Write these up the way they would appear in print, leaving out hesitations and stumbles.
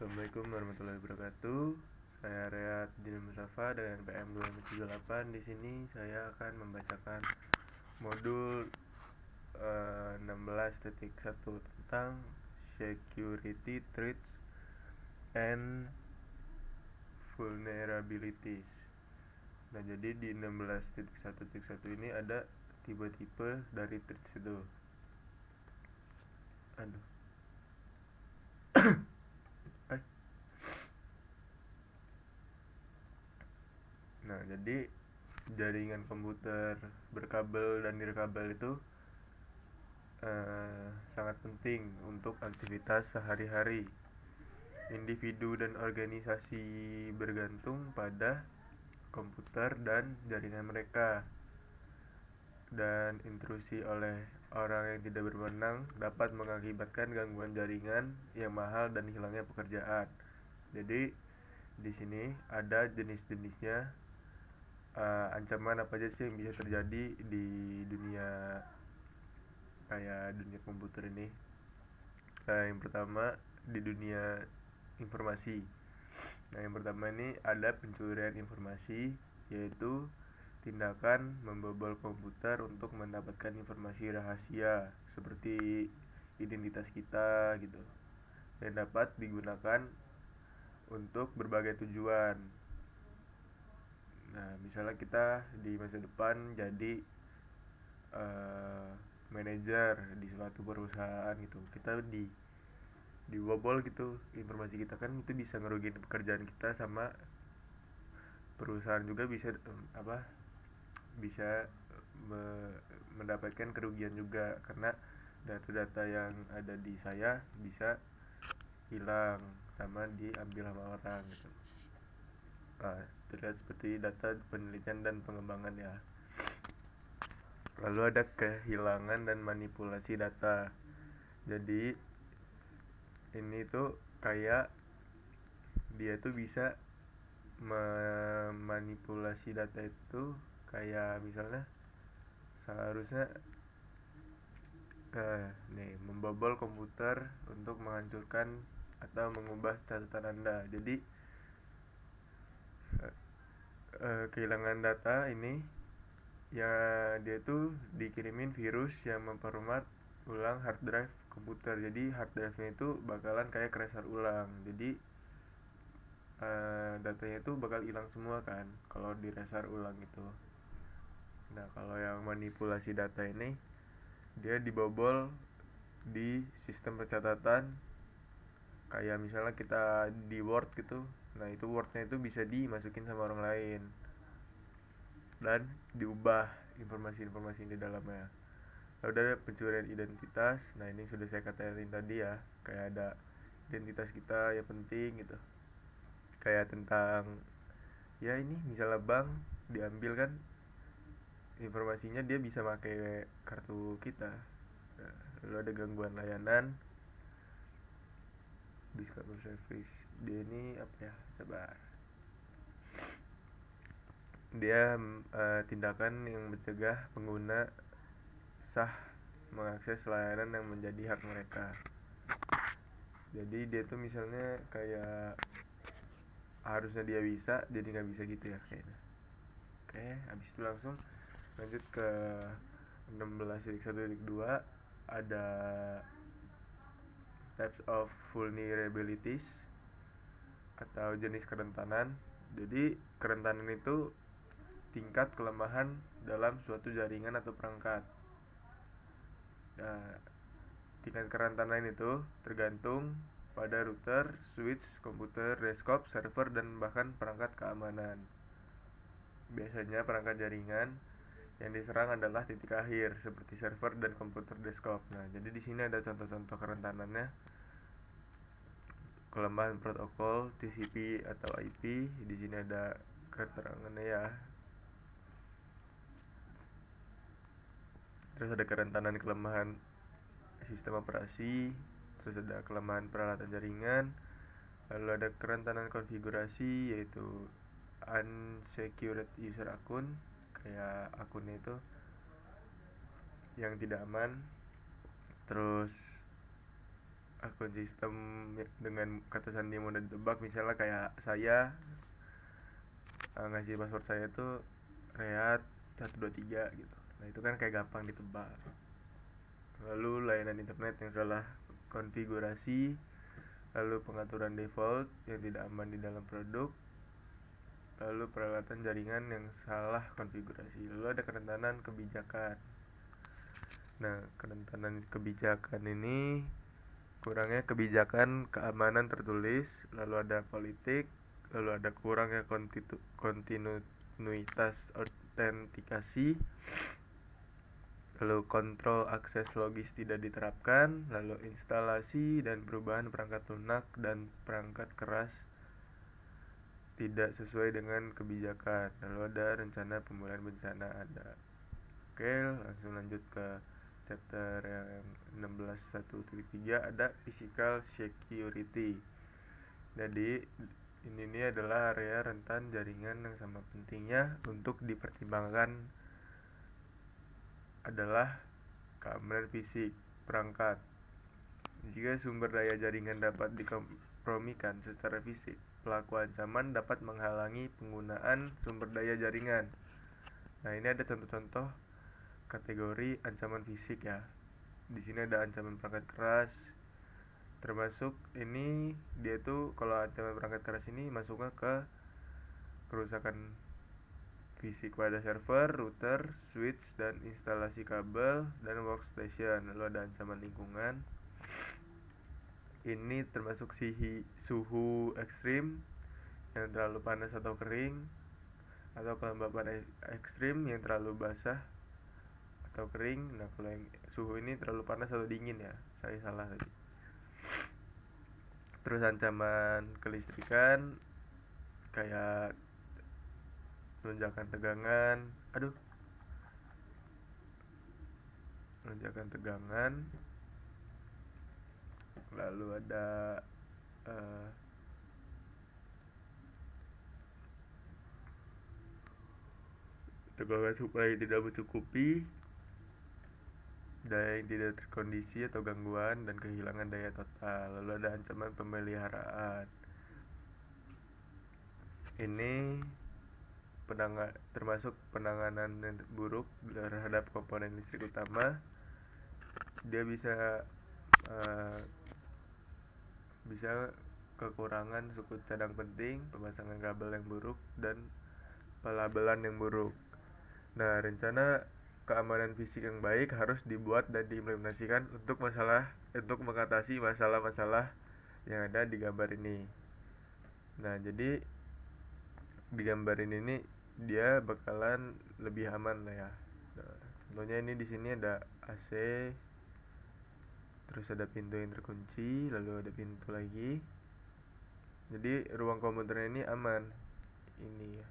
Assalamualaikum warahmatullahi wabarakatuh. Saya Riyad Dini Mustafa dengan PM 2078. Di sini saya akan membacakan modul 16.1 tentang security threats and vulnerabilities. Nah, jadi di 16.1.1 ini ada tipe-tipe dari threats itu. Aduh. Nah, jadi jaringan komputer berkabel dan nirkabel itu sangat penting untuk aktivitas sehari-hari. Individu dan organisasi bergantung pada komputer dan jaringan mereka, dan intrusi oleh orang yang tidak berwenang dapat mengakibatkan gangguan jaringan yang mahal dan hilangnya pekerjaan. Jadi di sini ada jenis-jenisnya. Ancaman apa aja sih yang bisa terjadi di dunia kayak dunia komputer ini? Yang pertama di dunia informasi. Nah, yang pertama ini ada pencurian informasi, yaitu tindakan membobol komputer untuk mendapatkan informasi rahasia seperti identitas kita gitu, dan dapat digunakan untuk berbagai tujuan. Nah, misalnya kita di masa depan jadi manajer di suatu perusahaan gitu, kita dibobol gitu informasi kita, kan itu bisa ngerugiin pekerjaan kita, sama perusahaan juga bisa bisa mendapatkan kerugian juga karena data-data yang ada di saya bisa hilang sama diambil sama orang gitu. Terlihat seperti data penelitian dan pengembangan ya. Lalu ada kehilangan dan manipulasi data. Jadi ini tuh kayak dia tuh bisa memanipulasi data itu, kayak misalnya seharusnya membobol komputer untuk menghancurkan atau mengubah catatan Anda. Jadi kehilangan data ini ya, dia tuh dikirimin virus yang memformat ulang hard drive komputer. Jadi hard drive-nya itu bakalan kayak keresar ulang. Jadi datanya itu bakal hilang semua kan kalau di reser ulang itu. Nah, kalau yang manipulasi data ini, dia dibobol di sistem pencatatan, kayak misalnya kita di Word gitu. Nah, itu Word-nya itu bisa dimasukin sama orang lain dan diubah informasi-informasi di dalamnya. Lalu ada pencurian identitas. Nah, ini sudah saya katakan tadi ya, kayak ada identitas kita ya penting gitu, kayak tentang ya ini misalnya bank diambil kan informasinya, dia bisa pakai kartu kita. Nah, lalu ada gangguan layanan, discover service. Dia ini apa ya, sabar, dia tindakan yang mencegah pengguna sah mengakses layanan yang menjadi hak mereka. Jadi dia tuh misalnya kayak harusnya dia bisa, jadi nggak bisa gitu ya kayaknya. Oke, habis itu langsung lanjut ke 16.1.2. Ada types of vulnerabilities atau jenis kerentanan. Jadi kerentanan itu tingkat kelemahan dalam suatu jaringan atau perangkat. Nah, tingkat kerentanan itu tergantung pada router, switch, komputer, desktop, server, dan bahkan perangkat keamanan. Biasanya perangkat jaringan yang diserang adalah titik akhir seperti server dan komputer desktop. Nah, jadi di sini ada contoh-contoh kerentanannya. Kelemahan protokol TCP atau IP. Di sini ada keterangannya ya. Terus ada kerentanan kelemahan sistem operasi, terus ada kelemahan peralatan jaringan, lalu ada kerentanan konfigurasi, yaitu unsecured user akun, kayak akunnya itu yang tidak aman. Terus akun sistem dengan kata sandi yang mudah ditebak, misalnya kayak saya ngasih password saya tuh Rehat 123 gitu. Nah itu kan kayak gampang ditebak. Lalu layanan internet yang salah konfigurasi, lalu pengaturan default yang tidak aman di dalam produk, lalu peralatan jaringan yang salah konfigurasi, lalu ada kerentanan kebijakan. Nah, kerentanan kebijakan ini kurangnya kebijakan keamanan tertulis, lalu ada politik, lalu ada kurangnya kontinuitas autentikasi, lalu kontrol akses logis tidak diterapkan, lalu instalasi dan perubahan perangkat lunak dan perangkat keras tidak sesuai dengan kebijakan, lalu ada rencana pemulihan bencana ada. Oke, langsung lanjut ke chapter yang 16.1.3, ada physical security. Jadi ini adalah area rentan jaringan yang sama pentingnya untuk dipertimbangkan adalah keamanan fisik perangkat. Jika sumber daya jaringan dapat dikompromikan secara fisik, pelaku ancaman dapat menghalangi penggunaan sumber daya jaringan. Nah, ini ada contoh-contoh kategori ancaman fisik ya. Di sini ada ancaman perangkat keras, termasuk ini dia tuh kalau ancaman perangkat keras ini masuknya ke kerusakan fisik pada server, router, switch, dan instalasi kabel dan workstation. Lalu ada ancaman lingkungan. Ini termasuk suhu ekstrim yang terlalu panas atau kering, atau kelembapan ekstrim yang terlalu basah atau kering. Nah, kalau yang suhu ini terlalu panas atau dingin ya, saya salah tadi. Terus ancaman kelistrikan kayak lonjakan tegangan, lonjakan tegangan, lalu ada uh, tegangan suplai tidak mencukupi, daya yang tidak terkondisi atau gangguan, dan kehilangan daya total. Lalu ada ancaman pemeliharaan. Ini termasuk penanganan yang buruk terhadap komponen listrik utama. Dia bisa kekurangan suku cadang penting, pemasangan kabel yang buruk, dan pelabelan yang buruk. Nah, rencana keamanan fisik yang baik harus dibuat dan diimplementasikan untuk mengatasi masalah-masalah yang ada di gambar ini. Nah, jadi di gambar ini dia bakalan lebih aman lah ya. Nah, contohnya ini di sini ada AC, terus ada pintu yang terkunci, lalu ada pintu lagi. Jadi ruang komputernya ini aman. Ini ya.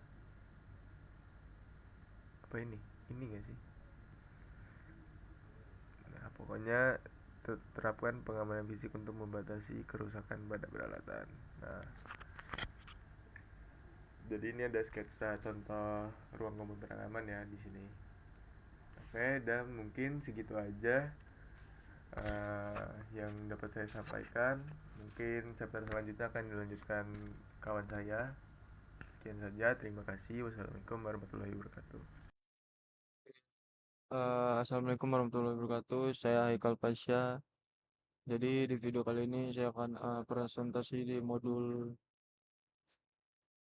Apa ini? Ini gak sih? Nah, pokoknya terapkan pengamanan fisik untuk membatasi kerusakan pada peralatan. Nah, jadi ini ada sketsa contoh ruang komputer yang aman ya di sini. Oke, dan mungkin segitu aja yang dapat saya sampaikan. Mungkin chapter selanjutnya akan dilanjutkan kawan saya. Sekian saja, terima kasih. Wassalamualaikum warahmatullahi wabarakatuh. Assalamualaikum warahmatullahi wabarakatuh. Saya Haikal Pasha. Jadi di video kali ini saya akan presentasi di modul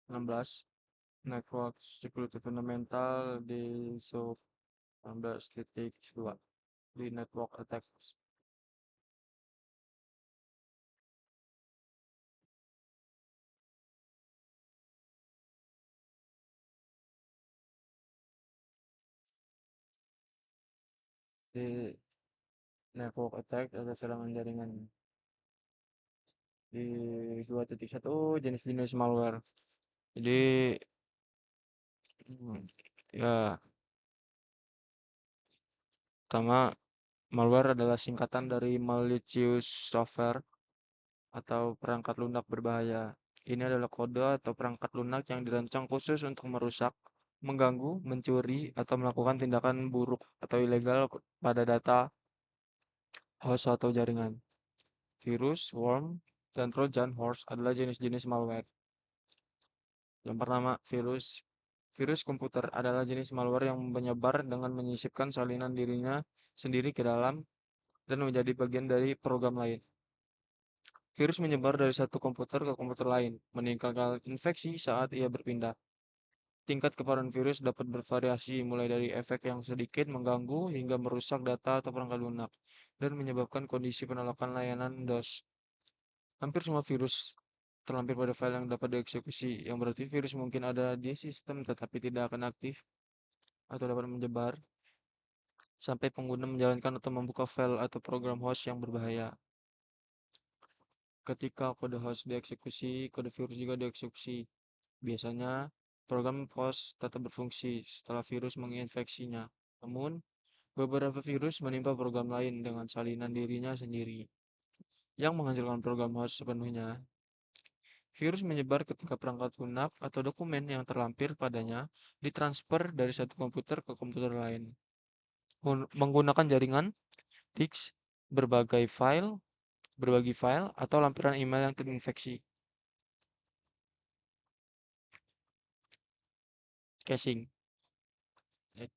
16 Network Security Fundamental di sub 16.2 di Network Attacks. Di Network Attack ada serangan jaringan di 2.1 jenis-jenis malware. Jadi ya pertama, malware adalah singkatan dari malicious software atau perangkat lunak berbahaya. Ini adalah kode atau perangkat lunak yang dirancang khusus untuk merusak, mengganggu, mencuri, atau melakukan tindakan buruk atau ilegal pada data host atau jaringan. virus, worm, dan Trojan horse adalah jenis-jenis malware. Yang pertama, virus. Virus komputer adalah jenis malware yang menyebar dengan menyisipkan salinan dirinya sendiri ke dalam dan menjadi bagian dari program lain. Virus menyebar dari satu komputer ke komputer lain, meningkatkan infeksi saat ia berpindah. Tingkat keparahan virus dapat bervariasi mulai dari efek yang sedikit mengganggu hingga merusak data atau perangkat lunak dan menyebabkan kondisi penolakan layanan DOS. Hampir semua virus terlampir pada file yang dapat dieksekusi, yang berarti virus mungkin ada di sistem tetapi tidak akan aktif atau dapat menyebar sampai pengguna menjalankan atau membuka file atau program host yang berbahaya. Ketika kode host dieksekusi, kode virus juga dieksekusi. Biasanya, program host tetap berfungsi setelah virus menginfeksinya. Namun, beberapa virus menimpa program lain dengan salinan dirinya sendiri, yang menghasilkan program host sepenuhnya. Virus menyebar ketika perangkat lunak atau dokumen yang terlampir padanya ditransfer dari satu komputer ke komputer lain. Menggunakan jaringan, disk, berbagi file, atau lampiran email yang terinfeksi. Caching,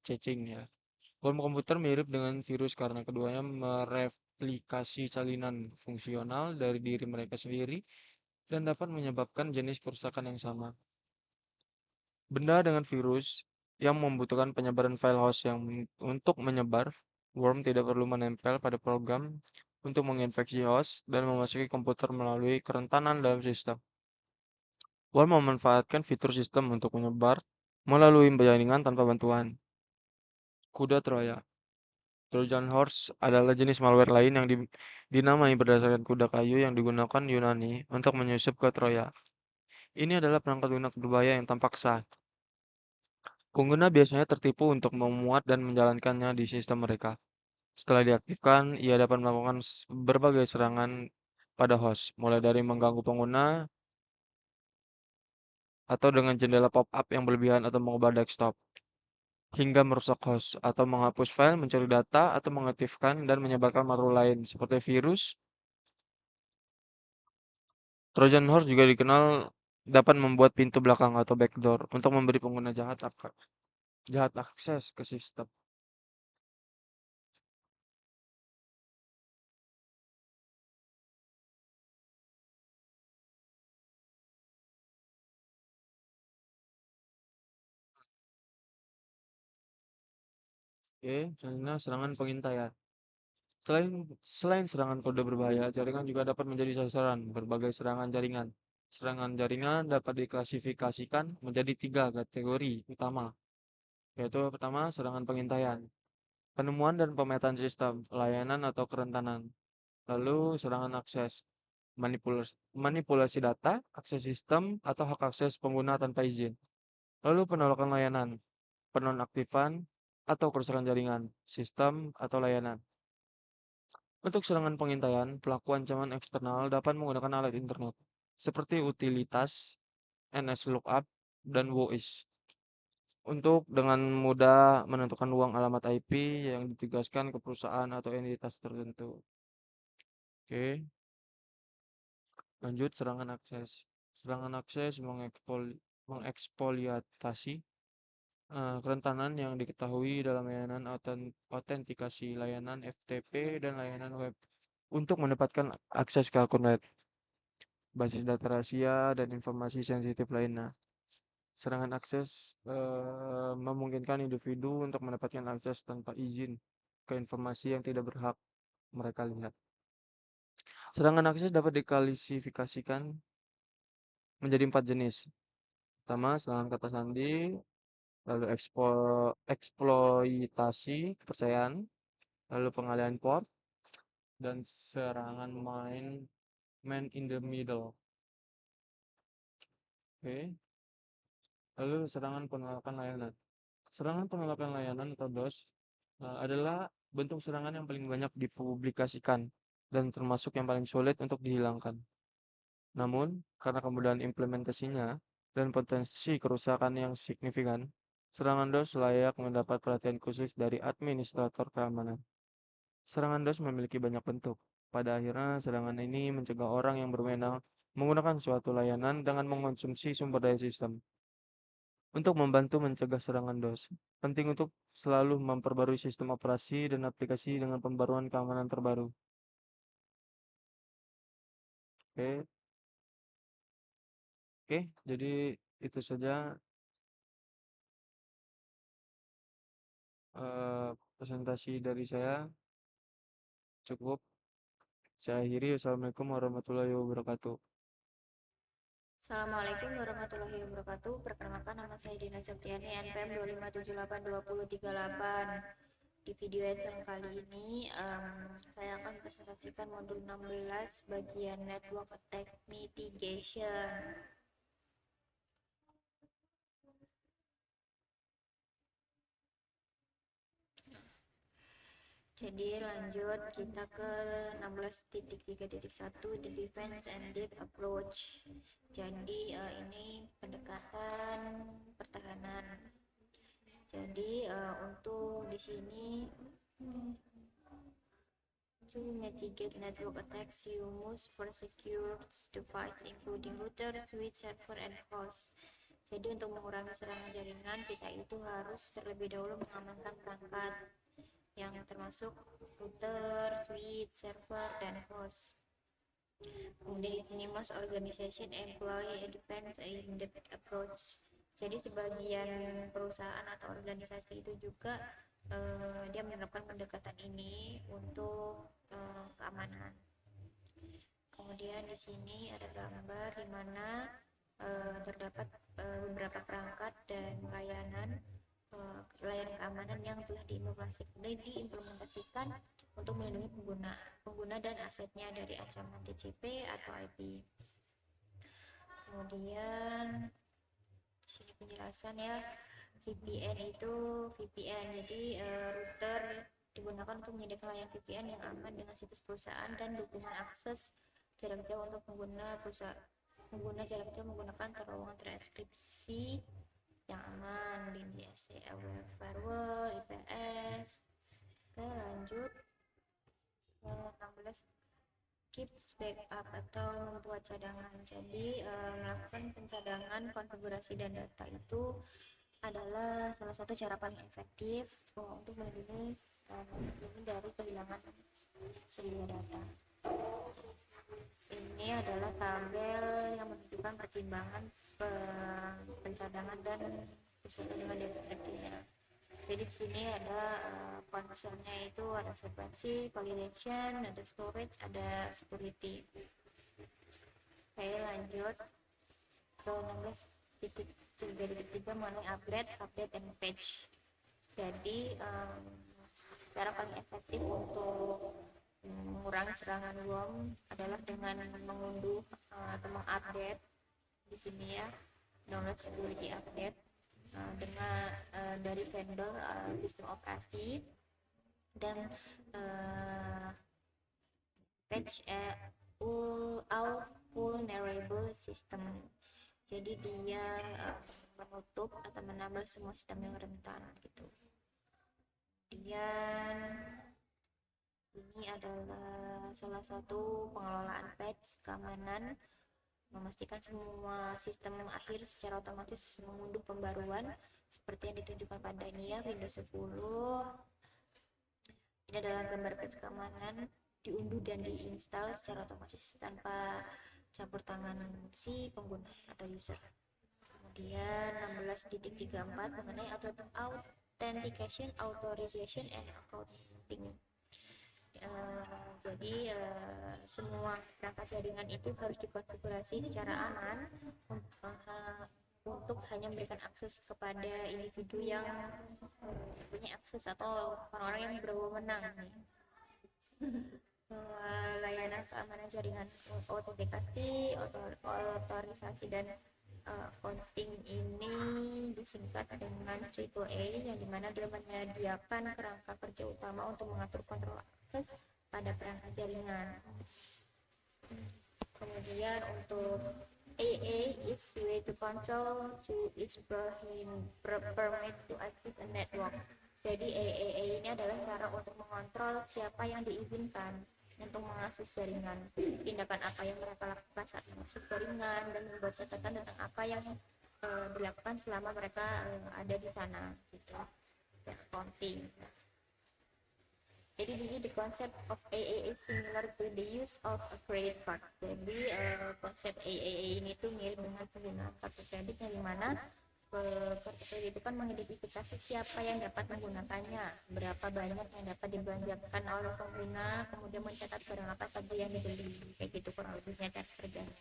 caching ya. Bom komputer mirip dengan virus karena keduanya mereplikasi salinan fungsional dari diri mereka sendiri dan dapat menyebabkan jenis kerusakan yang sama. Benda dengan virus yang membutuhkan penyebaran file host yang untuk menyebar, worm tidak perlu menempel pada program untuk menginfeksi host dan memasuki komputer melalui kerentanan dalam sistem. Worm memanfaatkan fitur sistem untuk menyebar melalui jaringan tanpa bantuan. Kuda Troya. Trojan horse adalah jenis malware lain yang dinamai berdasarkan kuda kayu yang digunakan Yunani untuk menyusup ke Troya. Ini adalah perangkat lunak berbahaya yang tampak sah. Pengguna biasanya tertipu untuk memuat dan menjalankannya di sistem mereka. Setelah diaktifkan, ia dapat melakukan berbagai serangan pada host, mulai dari mengganggu pengguna atau dengan jendela pop-up yang berlebihan atau mengubah desktop, hingga merusak host atau menghapus file, mencuri data, atau mengaktifkan dan menyebarkan malware lain seperti virus. Trojan horse juga dikenal dapat membuat pintu belakang atau backdoor untuk memberi pengguna jahat akses ke sistem. Oke, selanjutnya serangan pengintaian. Selain selain serangan kode berbahaya, jaringan juga dapat menjadi sasaran berbagai serangan jaringan. Serangan jaringan dapat diklasifikasikan menjadi tiga kategori utama, yaitu pertama serangan pengintaian, penemuan dan pemetaan sistem, layanan atau kerentanan. Lalu serangan akses, manipulasi data, akses sistem, atau hak akses pengguna tanpa izin. Lalu penolakan layanan, penonaktifan, atau kerusakan jaringan, sistem, atau layanan. Untuk serangan pengintaian, pelaku ancaman eksternal dapat menggunakan alat internet, seperti utilitas, NSLookup, dan WOIS, untuk dengan mudah menentukan uang alamat IP yang ditugaskan ke perusahaan atau entitas tertentu. Oke, lanjut serangan akses. Serangan akses mengeksplorasi kerentanan yang diketahui dalam layanan autentikasi, layanan FTP, dan layanan web untuk mendapatkan akses ke akun web, basis data rahasia, dan informasi sensitif lainnya. Serangan akses memungkinkan individu untuk mendapatkan akses tanpa izin ke informasi yang tidak berhak mereka lihat. Serangan akses dapat diklasifikasikan menjadi 4 jenis. Pertama, serangan kata sandi, lalu eksploitasi kepercayaan, lalu pengalihan port, dan serangan man in the middle. Oke. Lalu serangan penolakan layanan. Serangan penolakan layanan atau DOS adalah bentuk serangan yang paling banyak dipublikasikan dan termasuk yang paling sulit untuk dihilangkan. Namun, karena kemudahan implementasinya dan potensi kerusakan yang signifikan, serangan DOS layak mendapat perhatian khusus dari administrator keamanan. Serangan DOS memiliki banyak bentuk. Pada akhirnya, serangan ini mencegah orang yang berwenang menggunakan suatu layanan dengan mengonsumsi sumber daya sistem. Untuk membantu mencegah serangan DOS, penting untuk selalu memperbarui sistem operasi dan aplikasi dengan pembaruan keamanan terbaru. Oke, oke, jadi itu saja presentasi dari saya. Cukup. Saya akhiri. Wassalamualaikum warahmatullahi wabarakatuh. Assalamualaikum warahmatullahi wabarakatuh. Perkenalkan, nama saya Dina Septiani, NPM 2578208. Di video yang kali ini saya akan presentasikan modul 16 bagian Network Attack Mitigation. Jadi lanjut kita ke 16.3.1, the defense and deep approach. Jadi ini pendekatan pertahanan. Jadi untuk di sini to mitigate network attacks, you must first secure device including router, switch, server, and host. Jadi untuk mengurangi serangan jaringan, kita itu harus terlebih dahulu mengamankan perangkat yang termasuk router, switch, server, dan host. Kemudian di sini most organization employ a defense in-depth approach. Jadi sebagian perusahaan atau organisasi itu juga dia menerapkan pendekatan ini untuk keamanan. Kemudian di sini ada gambar di mana terdapat beberapa perangkat dan layanan keamanan yang telah diimplementasikan untuk melindungi pengguna dan asetnya dari ancaman TCP atau IP. Kemudian di sini penjelasan ya, VPN itu jadi router digunakan untuk menyediakan layanan VPN yang aman dengan situs perusahaan dan dukungan akses jarak jauh untuk pengguna jarak jauh menggunakan terowongan terenkripsi yang aman di web firewall, IPS. Oke, lanjut ke 16, keeps backup atau membuat cadangan. Jadi melakukan pencadangan konfigurasi dan data itu adalah salah satu cara paling efektif untuk melindungi dari kehilangan sedia data. Ini adalah tabel yang menunjukkan pertimbangan pencadangan dan beserta dengan deskripsinya. Jadi di sini ada concernnya itu ada frekuensi, validation, ada storage, ada security. Oke, lanjut ke 16.3 mengenai upgrade, and patch. Jadi cara paling efektif untuk mengurangi serangan worm adalah dengan mengunduh atau mengupdate di sini ya, download security update dengan dari vendor sistem operasi dan patch all vulnerable system. Jadi dia menutup atau menambah semua sistem yang rentan gitu. Kemudian ini adalah salah satu pengelolaan patch keamanan, memastikan semua sistem akhir secara otomatis mengunduh pembaruan seperti yang ditunjukkan pada ini ya, Windows 10. Ini adalah gambar patch keamanan, diunduh dan diinstal secara otomatis tanpa campur tangan si pengguna atau user. Kemudian 16.34 mengenai authentication, authorization, and accounting. Jadi semua perangkat jaringan itu harus dikonfigurasi secara aman untuk hanya memberikan akses kepada individu yang punya akses atau orang-orang yang berwenang. Layanan keamanan jaringan autentikasi, otorisasi, dan accounting ini disingkat dengan AAA, yang dimana dia menyediakan kerangka kerja utama untuk mengatur kontrol akses pada perangkat jaringan. Kemudian untuk AA is way to control to is permit to access a network. Jadi AAA ini adalah cara untuk mengontrol siapa yang diizinkan untuk mengakses jaringan, tindakan apa yang mereka lakukan saat mengakses jaringan, dan membuat catatan tentang apa yang dilakukan selama mereka ada di sana gitu. Dan accounting. Jadi the concept of AAA is similar to the use of a credit card. Jadi konsep AAA ini tuh mirip dengan penggunaan kartu kredit, yang dimana kartu kredit itu kan mengidentifikasi siapa yang dapat menggunakannya, berapa banyak yang dapat dibelanjakan oleh pengguna, kemudian mencatat barang apa saja yang dibeli, kayak gitu kurang lebihnya cara kerjanya.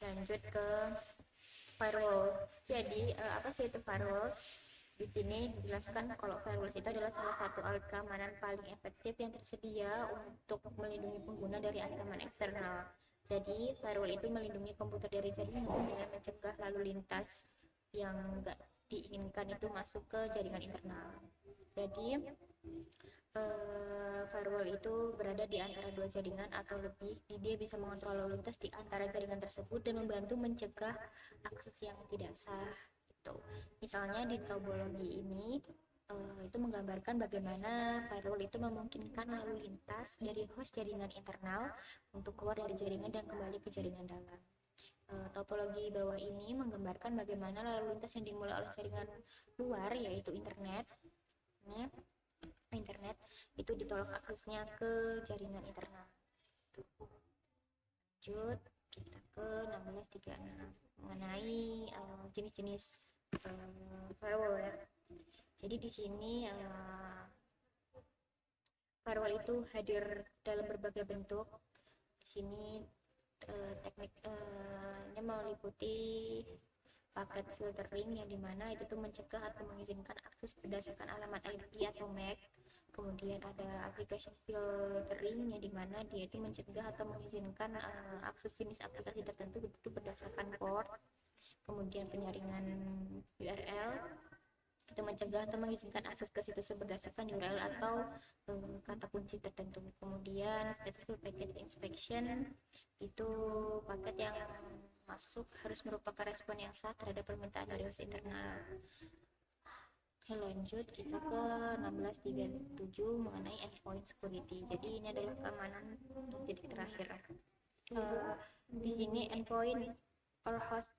Lanjut ke firewall. Jadi apa sih itu firewall? Di sini dijelaskan kalau firewall itu adalah salah satu alat keamanan paling efektif yang tersedia untuk melindungi pengguna dari ancaman eksternal. Jadi firewall itu melindungi komputer dari jaringan dengan mencegah lalu lintas yang enggak diinginkan itu masuk ke jaringan internal. Jadi firewall itu berada di antara dua jaringan atau lebih. Dia bisa mengontrol lalu lintas di antara jaringan tersebut dan membantu mencegah akses yang tidak sah. Misalnya di topologi ini itu menggambarkan bagaimana firewall itu memungkinkan lalu lintas dari host jaringan internal untuk keluar dari jaringan dan kembali ke jaringan dalam. Topologi bawah ini menggambarkan bagaimana lalu lintas yang dimulai oleh jaringan luar, yaitu internet itu ditolak aksesnya ke jaringan internal. Lanjut kita ke 1636 mengenai jenis-jenis firewall ya. Jadi di sini firewall itu hadir dalam berbagai bentuk. Di sini tekniknya meliputi paket filtering, yang dimana itu tuh mencegah atau mengizinkan akses berdasarkan alamat IP atau MAC. Kemudian ada application filtering, yang dimana dia itu mencegah atau mengizinkan akses jenis aplikasi tertentu itu berdasarkan port. Kemudian penyaringan URL itu mencegah atau mengizinkan akses ke situs berdasarkan URL atau kata kunci tertentu. Kemudian stateful packet inspection, itu paket yang masuk harus merupakan respon yang sah terhadap permintaan dari host internal. Lanjut kita ke 1637 mengenai endpoint security. Jadi ini adalah keamanan titik terakhir. Di sini endpoint or host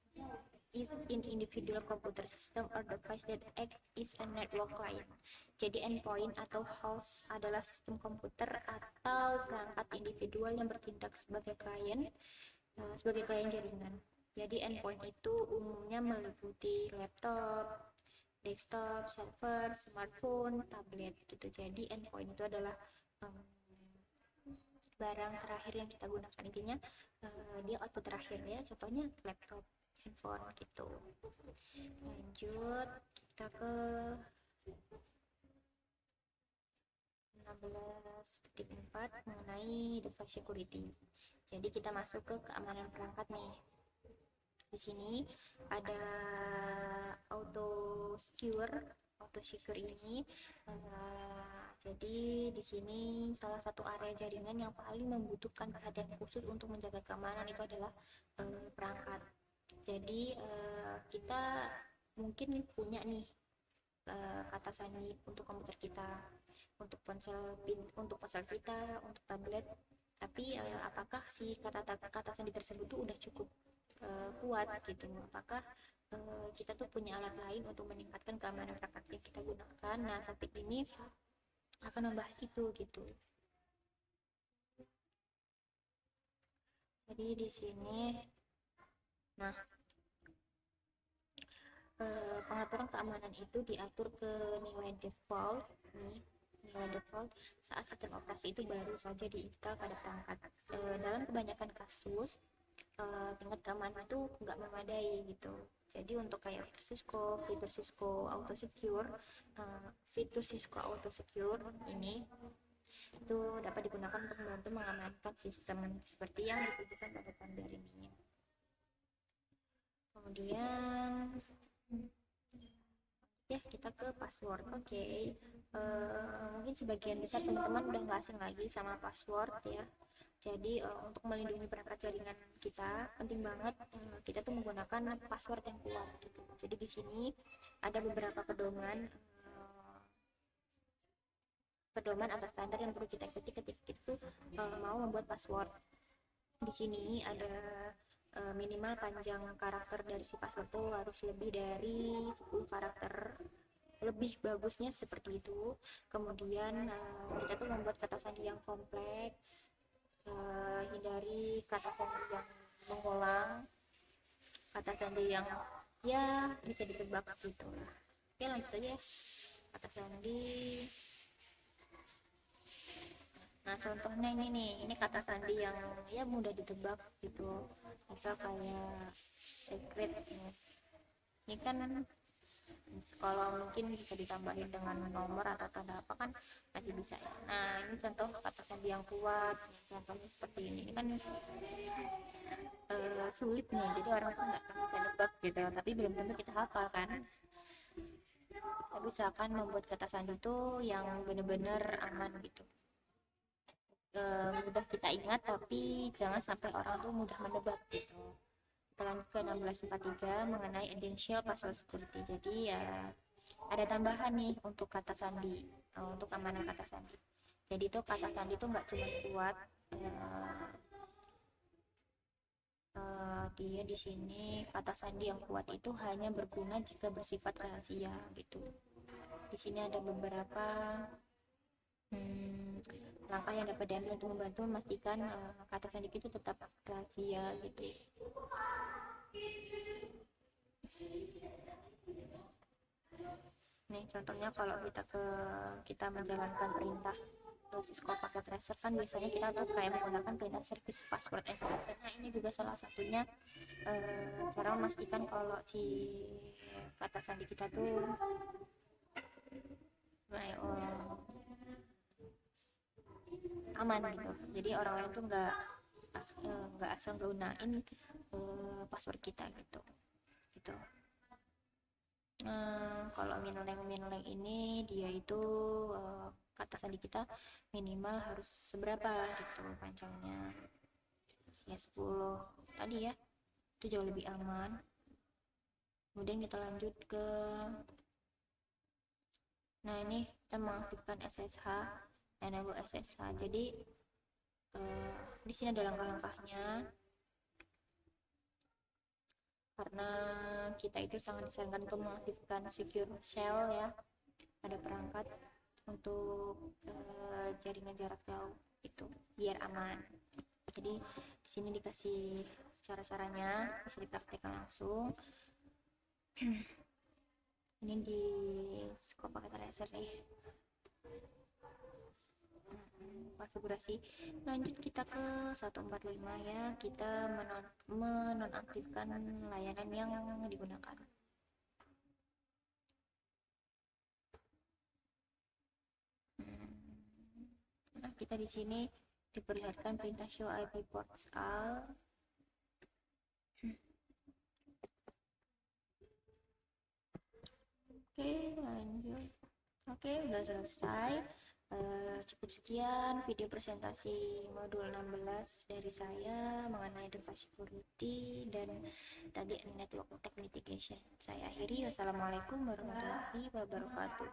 is in individual computer system or device that acts is a network client. Jadi endpoint atau host adalah sistem komputer atau perangkat individual yang bertindak sebagai klien jaringan. Jadi endpoint itu umumnya meliputi laptop, desktop, server, smartphone, tablet gitu. Jadi endpoint itu adalah barang terakhir yang kita gunakan, intinya dia output terakhir ya, contohnya laptop, handphone gitu. Lanjut kita ke 16.4 mengenai device security. Jadi kita masuk ke keamanan perangkat nih. Di sini ada auto secure ini. Jadi di sini salah satu area jaringan yang paling membutuhkan perhatian khusus untuk menjaga keamanan itu adalah perangkat. Jadi kita mungkin punya nih kata sandi untuk komputer kita, untuk ponsel kita, untuk tablet. Tapi apakah si kata sandi tersebut tuh udah cukup kuat gitu? Apakah kita tuh punya alat lain untuk meningkatkan keamanan perangkat yang kita gunakan? Nah, topik ini akan membahas itu gitu. Jadi di sini, nah, pengaturan keamanan itu diatur ke nilai default saat sistem operasi itu baru saja diinstal pada perangkat. Dalam kebanyakan kasus tingkat keamanan itu nggak memadai gitu. Jadi untuk kayak fitur Cisco Auto Secure ini itu dapat digunakan untuk membantu mengamankan sistem seperti yang ditujukan pada standar ini. Kemudian ya kita ke password. Mungkin sebagian besar teman-teman udah nggak asing lagi sama password ya. Jadi untuk melindungi perangkat jaringan kita penting banget kita tuh menggunakan password yang kuat gitu. Jadi di sini ada beberapa pedoman pedoman atau standar yang perlu kita ikuti ketika kita tuh mau membuat password. Di sini ada minimal panjang karakter dari si password tuh harus lebih dari 10 karakter, lebih bagusnya seperti itu. Kemudian kita tuh membuat kata sandi yang kompleks, hindari kata sandi yang mengulang, kata sandi yang ya bisa ditebak gitu. Oke, lanjut aja ya. Kata sandi. Nah, contohnya ini nih, ini kata sandi yang ya mudah ditebak gitu. Misal kayak secret ya. Ini kan kalau mungkin bisa ditambahin dengan nomor atau tanda apa kan masih bisa ya. Nah, ini contoh kata sandi yang kuat. Contohnya seperti ini. Ini kan sulit nih, jadi orang tuh nggak akan bisa nebak gitu. Tapi belum tentu kita hafal kan. Tapi usahakan membuat kata sandi itu yang benar-benar aman gitu. Mudah kita ingat tapi jangan sampai orang tuh mudah menebak gitu. Kita lanjut ke 1643 mengenai essential password security. Jadi ya ada tambahan nih untuk kata sandi, untuk keamanan kata sandi. Jadi itu kata sandi itu nggak cuma kuat, dia di sini kata sandi yang kuat itu hanya berguna jika bersifat rahasia gitu. Di sini ada beberapa langkah yang dapat diambil untuk membantu memastikan kata sandi itu tetap rahasia gitu. Nih contohnya kalau kita menjalankan perintah Cisco Packet Tracer kan biasanya kita tuh kayak menggunakan perintah service password encryption. Nah, ini juga salah satunya cara memastikan kalau si kata sandi kita tuh aman gitu. Jadi orang lain tuh nggak asal gunain password kita gitu. Kalau minleng ini dia itu kata sandi kita minimal harus seberapa gitu panjangnya ya 10 tadi ya, itu jauh lebih aman. Kemudian kita lanjut ke ini kita mengaktifkan SSH, enable SSH. Jadi di sini ada langkah-langkahnya. Karena kita itu sangat disarankan untuk mengaktifkan secure shell ya pada perangkat untuk jaringan jarak jauh itu biar aman. Jadi di sini dikasih cara-caranya, bisa dipraktekkan langsung. Ini di Cisco Packet Tracer nih. Konfigurasi. Lanjut kita ke 145 ya, kita menonaktifkan layanan yang digunakan. Nah, kita di sini diperlihatkan perintah show IP ports all. Oke, lanjut. Oke, udah selesai. Cukup sekian video presentasi modul 16 dari saya mengenai device security dan tadi network attack mitigation. Saya akhiri. Wassalamualaikum warahmatullahi wabarakatuh.